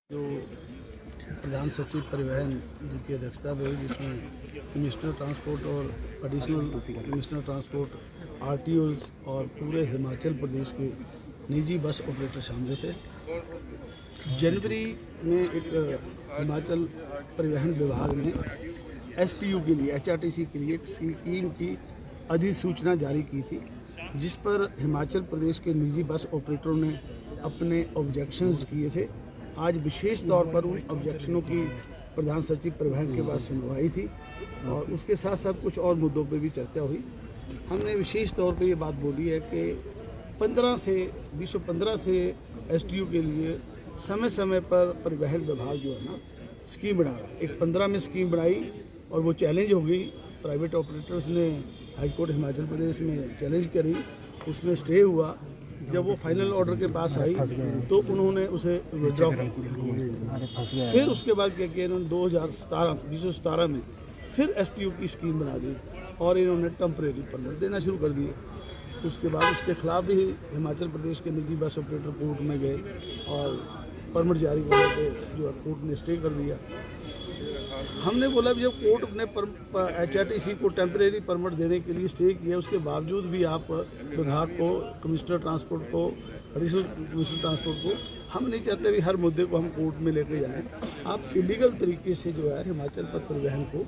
जो प्रधान सचिव परिवहन जी की अध्यक्षता में हुई, जिसमें कमिश्नर ट्रांसपोर्ट और एडिशनल कमिश्नर ट्रांसपोर्ट आरटीओज और पूरे हिमाचल प्रदेश के निजी बस ऑपरेटर शामिल थे। जनवरी में एक हिमाचल परिवहन विभाग ने एसटीयू के लिए एचआरटीसी के लिए एक स्कीम की अधिसूचना जारी की थी, जिस पर हिमाचल प्रदेश के निजी बस ऑपरेटरों ने अपने ऑब्जेक्शंस किए थे। आज विशेष तौर पर उन ऑब्जेक्शनों की प्रधान सचिव परिवहन के पास सुनवाई थी और उसके साथ साथ कुछ और मुद्दों पे भी चर्चा हुई। हमने विशेष तौर पे ये बात बोली है कि 2015 से एसटीयू के लिए समय समय पर परिवहन विभाग जो है ना स्कीम बना रहा है। एक 15 में स्कीम बनाई और वो चैलेंज हो गई। प्राइवेट ऑपरेटर्स ने हाईकोर्ट हिमाचल प्रदेश में चैलेंज करी, उसमें स्टे हुआ। जब वो फाइनल ऑर्डर के पास आई तो उन्होंने उसे विड्रॉ कर दिया। फिर उसके बाद क्या किया इन्होंने 2017 में फिर एसटीयू की स्कीम बना दी और इन्होंने टेम्परेरी परमिट देना शुरू कर दिए। उसके बाद उसके खिलाफ भी हिमाचल प्रदेश के निजी बस ऑपरेटर कोर्ट में गए और परमिट जारी करने पे जो है कोर्ट ने स्टे कर दिया। हमने बोला जब कोर्ट ने एचआरटीसी को टेम्परेरी परमिट देने के लिए स्टे किया, उसके बावजूद भी आप विभाग को, कमिश्नर ट्रांसपोर्ट को, एडिशनल कमिश्नर ट्रांसपोर्ट को, हम नहीं चाहते भी हर मुद्दे को हम कोर्ट में लेके जाएं। आप इलीगल तरीके से जो है हिमाचल पथ परिवहन को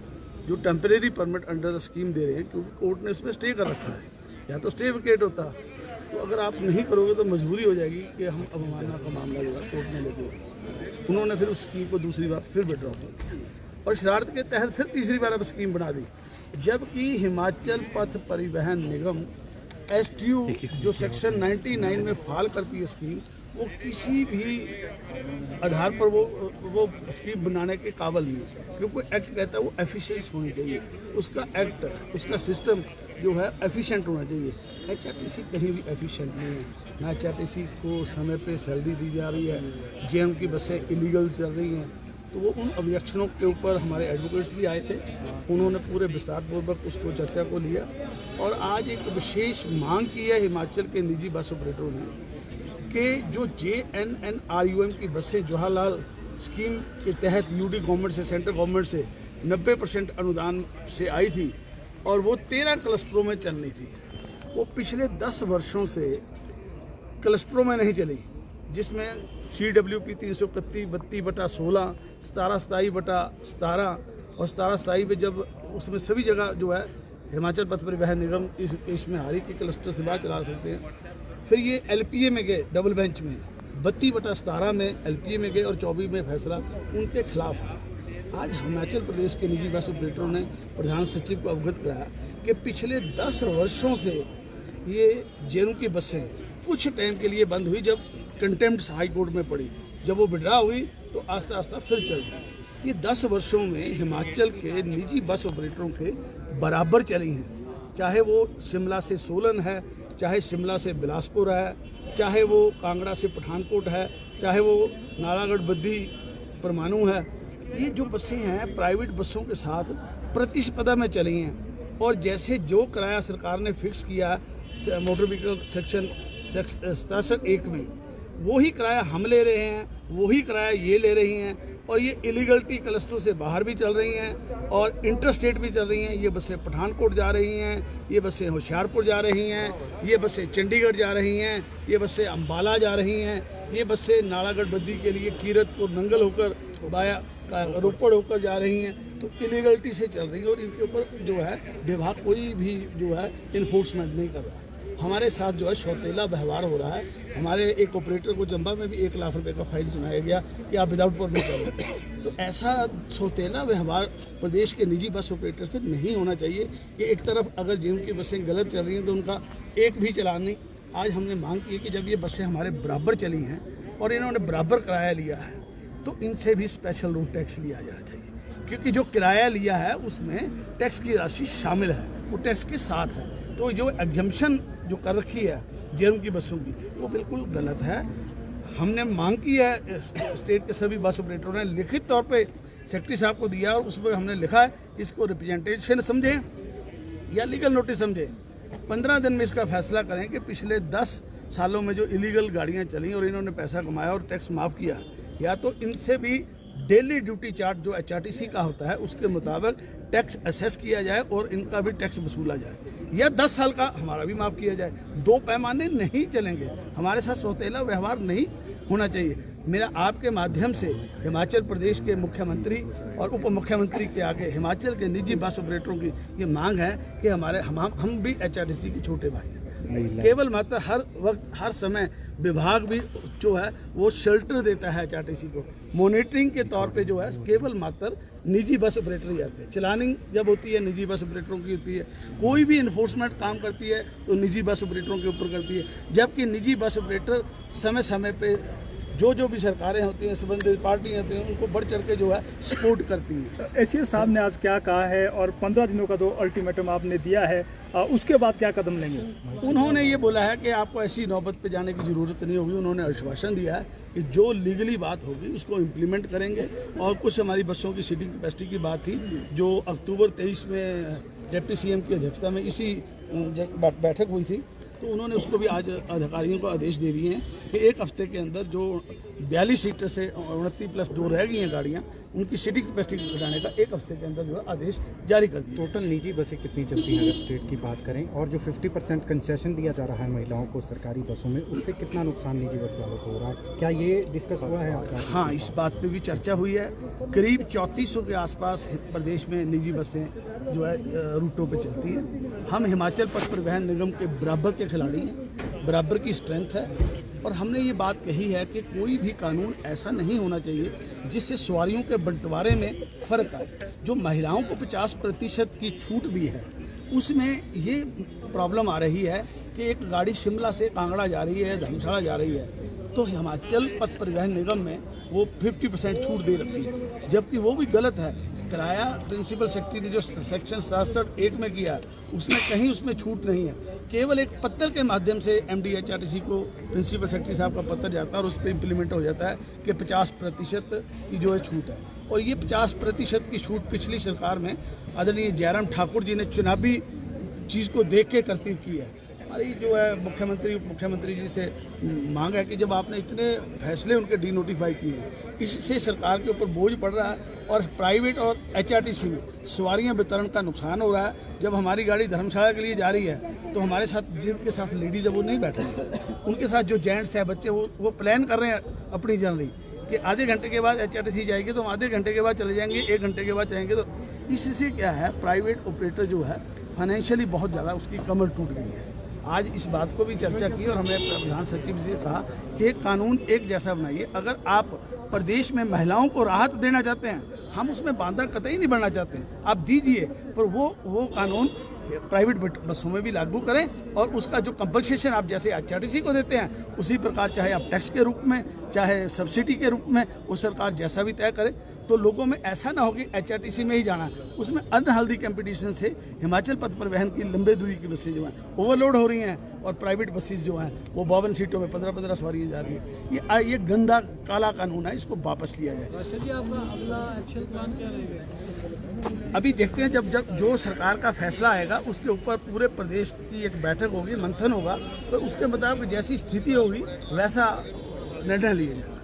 जो temporary permit under the scheme दे रहे हैं, क्योंकि कोर्ट ने उसमें स्टे कर रखा है, या तो स्टे विकेट होता। तो अगर आप नहीं करोगे तो मजबूरी हो जाएगी कि हम अवमानना का मामला जो है कोर्ट में लेके जाएंगे। उन्होंने फिर उस स्कीम को दूसरी बार फिर विड्रॉ कर और शरारत के तहत फिर तीसरी बार अब स्कीम बना दी, जबकि हिमाचल पथ परिवहन निगम एसटीयू जो सेक्शन 99 में फाल करती है स्कीम, वो किसी भी आधार पर वो स्कीम बनाने के काबिल नहीं है। क्योंकि एक्ट कहता है वो एफिशिएंस होनी चाहिए, उसका एक्ट, उसका सिस्टम जो है एफिशिएंट होना चाहिए। एचआरटीसी कहीं भी एफिशिएंट नहीं है, ना एचआरटीसी को समय पे सैलरी दी जा रही है, जेएम की बसें इलीगल चल रही हैं। तो वो उन ऑब्जेक्शनों के ऊपर हमारे एडवोकेट्स भी आए थे, उन्होंने पूरे विस्तारपूर्वक उसको चर्चा को लिया और आज एक विशेष मांग की है हिमाचल के निजी बस ऑपरेटरों ने कि जो JNNRUM की बसें जवाहरलाल स्कीम के तहत यूडी गवर्नमेंट से, सेंट्रल गवर्नमेंट से 90% अनुदान से आई थी और वो 13 क्लस्टरों में चलनी थी, वो पिछले 10 वर्षों से क्लस्टरों में नहीं चली, जिसमें CWP 331/16, 17/27/17 और 17/27 पे जब उसमें सभी जगह जो है हिमाचल पथ परिवहन निगम इसमें हारी कि क्लस्टर से बाहर चला सकते हैं। फिर ये LPA में गए, डबल बेंच में 32/17 में LPA में गए और 24 में फैसला उनके खिलाफ है। आज हिमाचल प्रदेश के निजी बस ऑपरेटरों ने प्रधान सचिव को अवगत कराया कि पिछले 10 वर्षों से ये जेएनयू की बसें कुछ टाइम के लिए बंद हुई, जब कंटेम्प्ट हाई कोर्ट में पड़ी, जब वो विड्रॉ हुई तो आस्ता आस्ता फिर चल गई। ये 10 वर्षों में हिमाचल के निजी बस ऑपरेटरों के बराबर चली हैं, चाहे वो शिमला से सोलन है, चाहे शिमला से बिलासपुर है, चाहे वो कांगड़ा से पठानकोट है, चाहे वो नालागढ़ बद्दी परमाणु है। ये जो बसें हैं प्राइवेट बसों के साथ प्रतिस्पर्धा में चली हैं और जैसे जो किराया सरकार ने फिक्स किया मोटर व्हीकल सेक्शन 67(1) में, वही किराया हम ले रहे हैं, वही किराया ये ले रही हैं और ये इलीगलिटी क्लस्टर से बाहर भी चल रही हैं और इंटरस्टेट भी चल रही हैं। ये बसें पठानकोट जा रही हैं, ये बसें होशियारपुर जा रही हैं, ये बसें चंडीगढ़ जा रही हैं, ये बसें अम्बाला जा रही हैं, ये बसें नालागढ़ बद्दी के लिए कीरतपुर नंगल होकर बाया रोपड़ होकर जा रही हैं। तो इलीगलिटी से चल रही है और इनके ऊपर जो है विभाग कोई भी जो है इन्फोर्समेंट नहीं कर रहा। हमारे साथ जो है सौतेला व्यवहार हो रहा है। हमारे एक ऑपरेटर को चंबा में भी 1 लाख रुपए का फाइन सुनाया गया कि आप विदाउट परमिट कर रहे हैं। तो ऐसा सौतेला व्यवहार प्रदेश के निजी बस ऑपरेटर से नहीं होना चाहिए कि एक तरफ अगर जिनकी बसें गलत चल रही हैं तो उनका एक भी चलान नहीं। आज हमने मांग की है कि जब ये बसें हमारे बराबर चली हैं और इन्होंने बराबर किराया लिया है तो इनसे भी स्पेशल रूट टैक्स लिया जाना चाहिए, क्योंकि जो किराया लिया है उसमें टैक्स की राशि शामिल है, वो टैक्स के साथ है। तो जो एग्जम्पशन जो कर रखी है जेएनयू की बसों की, वो बिल्कुल गलत है। हमने मांग की है, स्टेट के सभी बस ऑपरेटरों ने लिखित तौर पे सेक्रेटरी साहब को दिया और उसमें हमने लिखा है इसको रिप्रेजेंटेशन समझें या लीगल नोटिस समझें, 15 दिन में इसका फैसला करें कि पिछले 10 सालों में जो इलीगल गाड़ियां चली और इन्होंने पैसा कमाया और टैक्स माफ़ किया, या तो इनसे भी डेली ड्यूटी चार्ट जो एचआरटीसी का होता है उसके मुताबिक टैक्स असेस किया जाए और इनका भी टैक्स वसूला जाए, या 10 साल का हमारा भी माफ किया जाए। दो पैमाने नहीं चलेंगे, हमारे साथ सौतेला व्यवहार नहीं होना चाहिए। मेरा आपके माध्यम से हिमाचल प्रदेश के मुख्यमंत्री और उप मुख्यमंत्री के आगे हिमाचल के निजी बस ऑपरेटरों की ये मांग है कि हम भी एचआरटीसी के छोटे भाई हैं। केवल मात्र हर वक्त हर समय विभाग भी जो है वो शेल्टर देता है एचआरटीसी को, मॉनिटरिंग के तौर पे जो है केवल मात्र निजी बस ऑपरेटर ही आते हैं। चलानिंग जब होती है निजी बस ऑपरेटरों की होती है, कोई भी इन्फोर्समेंट काम करती है तो निजी बस ऑपरेटरों के ऊपर करती है, जबकि निजी बस ऑपरेटर समय समय पे जो भी सरकारें होती हैं, संबंधित पार्टियां होती हैं, उनको बढ़ चढ़ के जो है सपोर्ट करती हैं। एसीएस साहब ने आज क्या कहा है और 15 दिनों का जो अल्टीमेटम आपने दिया है, उसके बाद क्या कदम लेंगे? उन्होंने ये बोला है कि आपको ऐसी नौबत पे जाने की ज़रूरत नहीं होगी। उन्होंने आश्वासन दिया है कि जो लीगली बात होगी उसको इम्प्लीमेंट करेंगे। और कुछ हमारी बसों की सीटिंग कैपेसिटी की बात थी जो अक्टूबर 23 में डिप्टी सीएम की अध्यक्षता में इसी बैठक हुई थी, तो उन्होंने उसको भी आज अधिकारियों को आदेश दे दिए हैं कि एक हफ्ते के अंदर जो 42 सीटर से 29+2 रह गई हैं गाड़ियाँ, उनकी सीटिंग कैपेसिटी घटाने का एक हफ्ते के अंदर जो है आदेश जारी कर दिया। टोटल निजी बसें कितनी चलती हैं अगर स्टेट की बात करें, और जो 50% कंसेशन दिया जा रहा है महिलाओं को सरकारी बसों में, उससे कितना नुकसान निजी बस वालों को हो रहा है? क्या ये डिस्कस हुआ है आपका? हाँ, इस बात पे भी चर्चा हुई है। करीब 3400 के आसपास प्रदेश में निजी बसें जो है रूटों पे चलती हैं। हम हिमाचल पथ परिवहन निगम के बराबर के खिलाड़ी हैं, बराबर की स्ट्रेंथ है, और हमने ये बात कही है कि कोई भी कानून ऐसा नहीं होना चाहिए जिससे सवारियों के बंटवारे में फ़र्क आए। जो महिलाओं को 50% की छूट दी है उसमें ये प्रॉब्लम आ रही है कि एक गाड़ी शिमला से कांगड़ा जा रही है, धर्मशाला जा रही है, तो हिमाचल पथ परिवहन निगम में वो 50% छूट दे रखी है, जबकि वो भी गलत है। किराया प्रिंसिपल सेक्रेटरी ने जो सेक्शन 67(1) में किया उसमें कहीं उसमें छूट नहीं है। केवल एक पत्र के माध्यम से MD HRTC को प्रिंसिपल सेक्रेटरी साहब का पत्र जाता है और उस पर इम्प्लीमेंट हो जाता है कि 50% की जो है छूट है। और ये 50% की छूट पिछली सरकार में आदरणीय जयराम ठाकुर जी ने चुनावी चीज़ को देख के करती की है। हमारी जो है मुख्यमंत्री उप मुख्यमंत्री जी से मांग है कि जब आपने इतने फैसले उनके डीनोटिफाई किए, इससे सरकार के ऊपर बोझ पड़ रहा है और प्राइवेट और HRTC में सवारियां वितरण का नुकसान हो रहा है। जब हमारी गाड़ी धर्मशाला के लिए जा रही है तो हमारे साथ जिनके साथ लेडीज़ है वो नहीं बैठ रही, उनके साथ जो जेंट्स है बच्चे वो प्लान कर रहे हैं अपनी जर्नी कि आधे घंटे के बाद HRTC जाएगी तो हम आधे घंटे के बाद चले जाएंगे, 1 घंटे के बाद जाएंगे। तो इससे क्या है, प्राइवेट ऑपरेटर जो है फाइनेंशियली बहुत ज़्यादा उसकी कमर टूट गई है। आज इस बात को भी चर्चा की और हमने प्रधान सचिव से कहा कि एक कानून एक जैसा बनाइए। अगर आप प्रदेश में महिलाओं को राहत देना चाहते हैं, हम उसमें बांधा कतई नहीं बढ़ना चाहते हैं, आप दीजिए, पर वो कानून प्राइवेट बसों में भी लागू करें और उसका जो कंपनसेशन आप जैसे HRTC को देते हैं उसी प्रकार चाहे आप टैक्स के रूप में चाहे सब्सिडी के रूप में वो सरकार जैसा भी तय करे, तो लोगों में ऐसा ना हो कि HRTC में ही जाना है। उसमें अनहेल्दी कंपटीशन से हिमाचल पथ परिवहन की लंबे दूरी की बसें जो हैं ओवरलोड हो रही हैं और प्राइवेट बसेस जो हैं वो 52 सीटों में 15-15 सवारियाँ जा रही हैं। ये गंदा काला कानून है, इसको वापस लिया जाए। जी, आपका अगला एक्शन प्लान क्या रहेगा? अभी देखते हैं, जब जो सरकार का फैसला आएगा उसके ऊपर पूरे प्रदेश की एक बैठक होगी, मंथन होगा, तो उसके मुताबिक जैसी स्थिति होगी वैसा निर्णय लिया जाएगा।